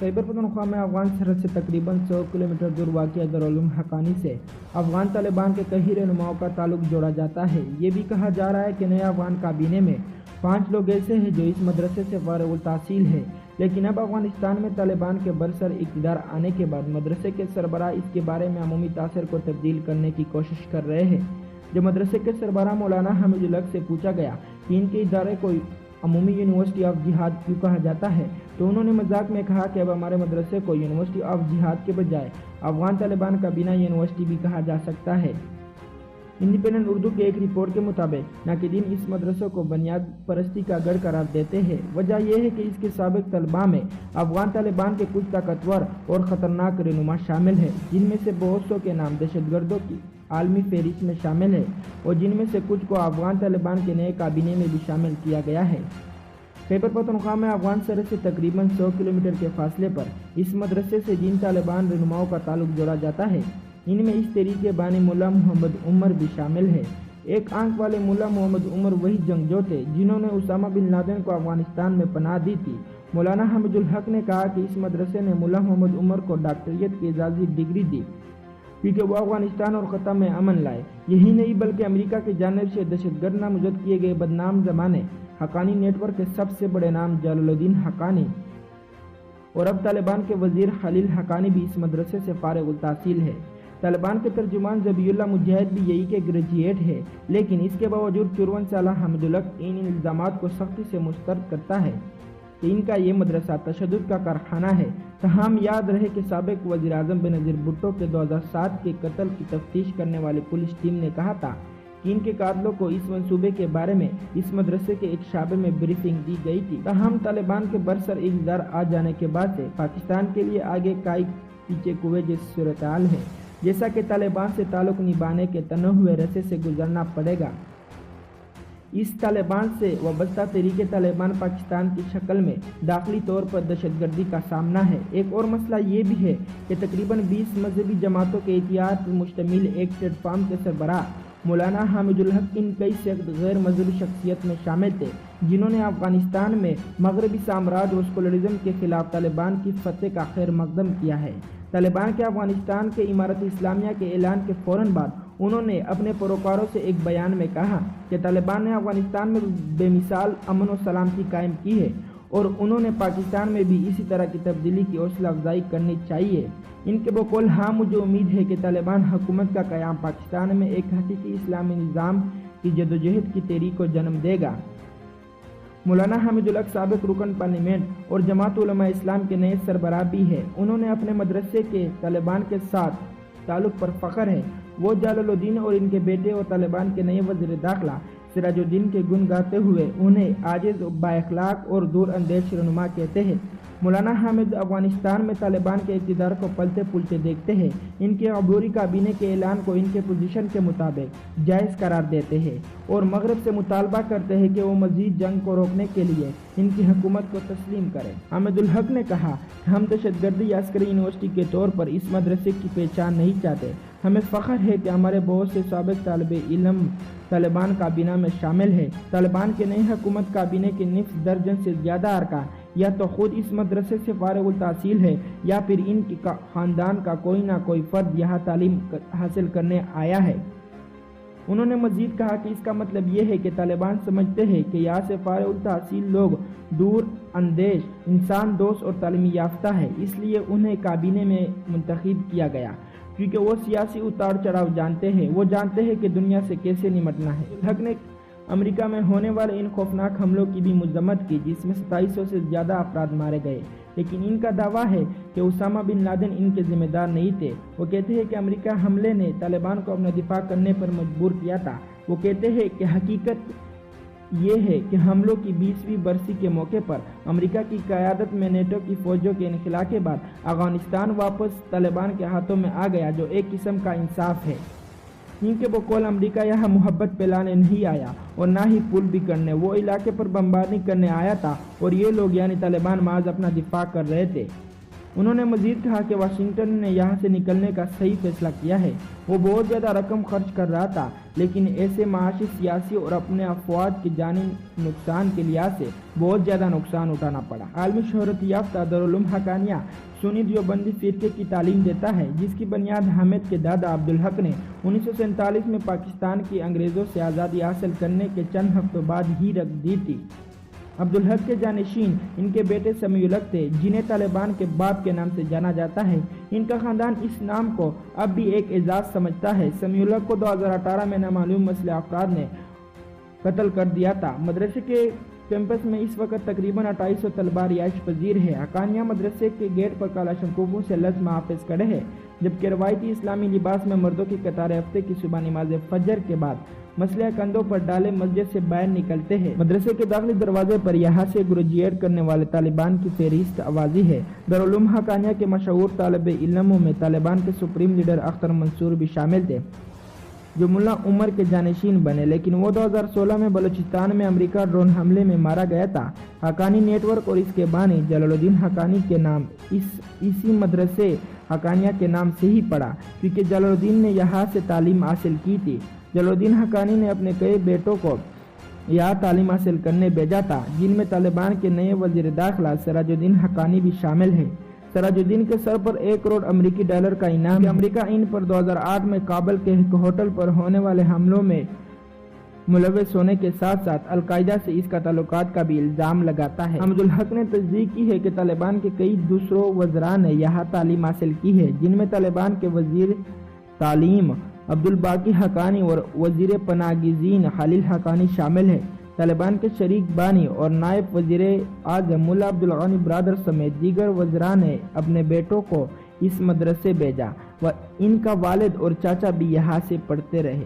खैबर पख्तूनख्वा में अफगान सरहद से तकरीबन 100 किलोमीटर दूर वाक़िया दारुल हक़ानी से अफगान तालिबान के कई रहनुमाओं का ताल्लुक जोड़ा जाता है। ये भी कहा जा रहा है कि नए अफगान काबीने में 5 लोग ऐसे हैं जो इस मदरसे से फारिग तहसील है, लेकिन अब अफगानिस्तान में तालिबान के बरसर इक़्तिदार आने के बाद मदरसे के सरबराह इसके बारे में अमूमी तासर को तब्दील करने की कोशिश कर रहे हैं। जब मदरसे के सरबराह मौलाना हामिदुल हक से पूछा गया कि इनके इदारे को अमूमी यूनिवर्सिटी ऑफ जिहाद क्यों कहा जाता है, तो उन्होंने मजाक में कहा कि अब हमारे मदरसे को यूनिवर्सिटी ऑफ जिहाद के बजाय अफगान तालिबान काबीना यूनिवर्सिटी भी कहा जा सकता है। इंडिपेंडेंट उर्दू की एक रिपोर्ट के मुताबिक नाक़िदीन इस मदरसे को बुनियाद परस्ती का गढ़ करार देते हैं। वजह यह है कि इसके साबिक तलबा में अफगान तालिबान के कुछ ताकतवर और ख़तरनाक रहनुमा शामिल है, जिनमें से बहुत सौ के नाम दहशतगर्दों की आलमी फहरिस्त में शामिल है और जिनमें से कुछ को अफगान तालिबान के नए काबीने में भी शामिल किया गया है। खैबर पख्तूनख्वा में अफगान सरहद से तकरीबन 100 किलोमीटर के फासले पर इस मदरसे से जिन तालिबान रहनुमाओं का ताल्लुक जोड़ा जाता है, इनमें इस तहरीक बानी मुल्ला मोहम्मद उमर भी शामिल है। एक आंख वाले मुल्ला मोहम्मद उमर वही जंगजू थे जिन्होंने उसामा बिन लादेन को अफगानिस्तान में पनाह दी थी। मौलाना हामिदुल हक ने कहा कि इस मदरसे ने मुल्ला मोहम्मद उमर को डॉक्टरियत की इजाज़ी डिग्री दी क्योंकि वो अफगानिस्तान और ख़त्म में अमन लाए। यही नहीं बल्कि अमेरिका की जानिब से दहशतगर्द नामजद किए गए बदनाम ज़माने हक़ानी नेटवर्क के सबसे बड़े नाम जलालुद्दीन हक़ानी और अब तालिबान के वज़ीर खलील हक़ानी भी इस मदरसे से फारिग तहसील है। तालिबान के तर्जुमान ज़बीउल्लाह मुजाहिद भी यही के ग्रेजुएट है, लेकिन इसके बावजूद 54 साला हामिदुल हक इन इल्ज़ामात को सख्ती से मुस्तरद करता है कि इनका ये मदरसा तशद्दुद का कारखाना है। तमाम याद रहे कि साबिक वज़ीर आज़म बेनज़ीर भुट्टो के 2007 के कत्ल की तफ्तीश करने वाली पुलिस टीम ने कहा था कि इनके कातलों को इस मंसूबे के बारे में इस मदरसे के एक शाबे में ब्रीफिंग दी गई थी। तमाम तालिबान के बरसर इक़्तिदार आ जाने के बाद से पाकिस्तान के लिए आगे काई पीछे कुएं जैसी सूरत हाल है, जैसा कि तालिबान से ताल्लुक़ निभाने के तने हुए रस्से से गुजरना पड़ेगा। इस तालिबान से वाबस्ता तहरीक तालिबान पाकिस्तान की शक्ल में दाखिली तौर पर दहशतगर्दी का सामना है। एक और मसला ये भी है कि तकरीबन 20 मजहबी जमातों के इतिहाद पर मुश्तमिल एक प्लेटफार्म के सरबराह मौलाना हामिदुल हक इन कई सख्त गैर मजहबी शख्सियत में शामिल थे, जिन्होंने अफगानिस्तान में मगरबी साम्राज्य और सेकुलरिज्म के खिलाफ तालिबान की फतह का खैर मकदम किया है। तालिबान के अफगानिस्तान के इमारत इस्लामिया के ऐलान के फ़ौरन बाद उन्होंने अपने पैरोकारों से एक बयान में कहा कि तालिबान ने अफगानिस्तान में बेमिसाल अमन और सलामती कायम की है और उन्होंने पाकिस्तान में भी इसी तरह की तब्दीली की हौसला अफजाई करनी चाहिए। इनके बकौल हाँ, मुझे उम्मीद है कि तालिबान हुकूमत का क़याम पाकिस्तान में एक हकीकी इस्लामी निज़ाम की जदोजहद की तहरीक को जन्म देगा। मौलाना हामिदुल हक साबिक रुकन पार्लियामेंट और जमात उलमा इस्लाम के नए सरबराह भी है। उन्होंने अपने मदरसे के तालिबान के साथ ताल्लुक़ पर फ़ख्र है। वो जलालुद्दीन और इनके बेटे और तालिबान के नए वज़ीर दाखिला सिराजुद्दीन के गुण गाते हुए उन्हें आजिज़, बाइखलाक और दूर अंदेश रहनुमा कहते हैं। मौलाना हामिद अफगानिस्तान में तालिबान के इक़्तिदार को पलते पुलते देखते हैं। इनके अबूरी काबीने के ऐलान को इनके पोजीशन के मुताबिक जायज़ करार देते हैं और मगरब से मुतालबा करते हैं कि वो मज़ीद जंग को रोकने के लिए इनकी हुकूमत को तस्लीम करें। हामिदुल हक ने कहा कि हम दहशतगर्दी अस्करी यूनिवर्सिटी के तौर पर इस मदरसे की पहचान नहीं चाहते। हमें फ़ख्र है कि हमारे बहुत से साबिक तालिबे इल्म तालिबान काबीना में शामिल है। तालिबान के नई हुकूमत काबीने के निफ्स दर्जन से ज़्यादा अरकान या तो खुद इस मदरसे से फारिग तहसील है या फिर इनके ख़ानदान का कोई ना कोई फ़र्द यहाँ तालीम हासिल करने आया है। उन्होंने मज़ीद कहा कि इसका मतलब ये है कि तालिबान समझते हैं कि यहाँ से फारिग तहसील लोग दूर अंदेश, इंसान दोस्त और तालीमी याफ्ता है, इसलिए उन्हें काबीने में मुंतखब किया गया क्योंकि वो सियासी उतार चढ़ाव जानते हैं। वो जानते हैं कि दुनिया से कैसे निपटना है। हक ने अमेरिका में होने वाले इन खौफनाक हमलों की भी मजम्मत की जिसमें 2700 से ज़्यादा अफराद मारे गए, लेकिन इनका दावा है कि उसामा बिन लादेन इनके जिम्मेदार नहीं थे। वो कहते हैं कि अमेरिका हमले ने तालिबान को अपना दिफा करने पर मजबूर किया था। वो कहते हैं कि हकीकत ये है कि हमलों की 20वीं बरसी के मौके पर अमेरिका की क़यादत में नेटो की फ़ौजों के इनखला के बाद अफगानिस्तान वापस तालिबान के हाथों में आ गया, जो एक किस्म का इंसाफ है। इनके बकौल अमेरिका यहाँ मोहब्बत फैलाने नहीं आया और ना ही पुल भी करने, वो इलाके पर बमबारी करने आया था और ये लोग यानी तालिबान महज अपना दिफा कर रहे थे। انہوں نے مزید کہا کہ واشنگٹن نے یہاں سے نکلنے کا صحیح فیصلہ کیا ہے۔ وہ بہت زیادہ رقم خرچ کر رہا تھا، لیکن ایسے معاشی، سیاسی اور اپنے افواج کے جانی نقصان کے لحاظ سے بہت زیادہ نقصان اٹھانا پڑا۔ عالمی شہرت یافتہ دارالعلوم حقانیہ سنی دیوبندی فرقے کی تعلیم دیتا ہے، جس کی بنیاد حامد کے دادا عبدالحق نے 1947 میں پاکستان کی انگریزوں سے آزادی حاصل کرنے کے چند ہفتوں بعد ہی رکھ دی تھی۔ عبدالحق کے جانشین ان کے بیٹے سمیع الحق تھے، جنہیں طالبان کے باپ کے نام سے جانا جاتا ہے۔ ان کا خاندان اس نام کو اب بھی ایک اعزاز سمجھتا ہے۔ سمیع الحق کو 2018 میں نامعلوم مسلح افراد نے قتل کر دیا تھا۔ مدرسے کے کیمپس میں اس وقت تقریباً 2800 طلباء رہائش پذیر ہے۔ حقانیہ مدرسے کے گیٹ پر کلاشنکوفوں سے لز محافظ کھڑے ہیں، جبکہ روایتی اسلامی لباس میں مردوں کی قطار ہفتے کی صبح نماز فجر کے بعد مسلح کندھوں پر ڈالے مسجد سے باہر نکلتے ہیں۔ مدرسے کے داخلی دروازے پر یہاں سے گریجویٹ کرنے والے طالبان کی فہرست آوازی ہے۔ دارالعلوم حقانیہ کے مشہور طالب علموں میں طالبان کے سپریم لیڈر اختر منصور بھی شامل تھے، جو ملا عمر کے جانشین بنے، لیکن وہ 2016 میں بلوچستان میں امریکہ ڈرون حملے میں مارا گیا تھا۔ حقانی نیٹ ورک اور اس کے بانی جلال الدین حقانی کے نام اسی مدرسے حقانیہ کے نام سے ہی پڑا، کیونکہ جلال الدین نے یہاں سے تعلیم حاصل کی تھی۔ جلال الدین حقانی نے اپنے کئی بیٹوں کو یہاں تعلیم حاصل کرنے بھیجا تھا، جن میں طالبان کے نئے وزیر داخلہ سراج الدین حقانی بھی شامل ہیں۔ سراج الدین کے سر پر 1 کروڑ امریکی ڈالر کا انعام ہے۔ امریکہ ان پر 2008 میں کابل کے ایک ہوٹل پر ہونے والے حملوں میں ملوث ہونے کے ساتھ ساتھ القاعدہ سے اس کا تعلقات کا بھی الزام لگاتا ہے۔ عبدالحق نے تصدیق کی ہے کہ طالبان کے کئی دوسروں وزراء نے یہاں تعلیم حاصل کی ہے، جن میں طالبان کے وزیر تعلیم عبدالباقی حقانی اور وزیر پناہ گزین خلیل حقانی شامل ہیں۔ طالبان کے شریک بانی اور نائب وزیر اعظم ملا عبدالغنی برادر سمیت دیگر وزراء نے اپنے بیٹوں کو اس مدرسے بھیجا و ان کا والد اور چاچا بھی یہاں سے پڑھتے رہے۔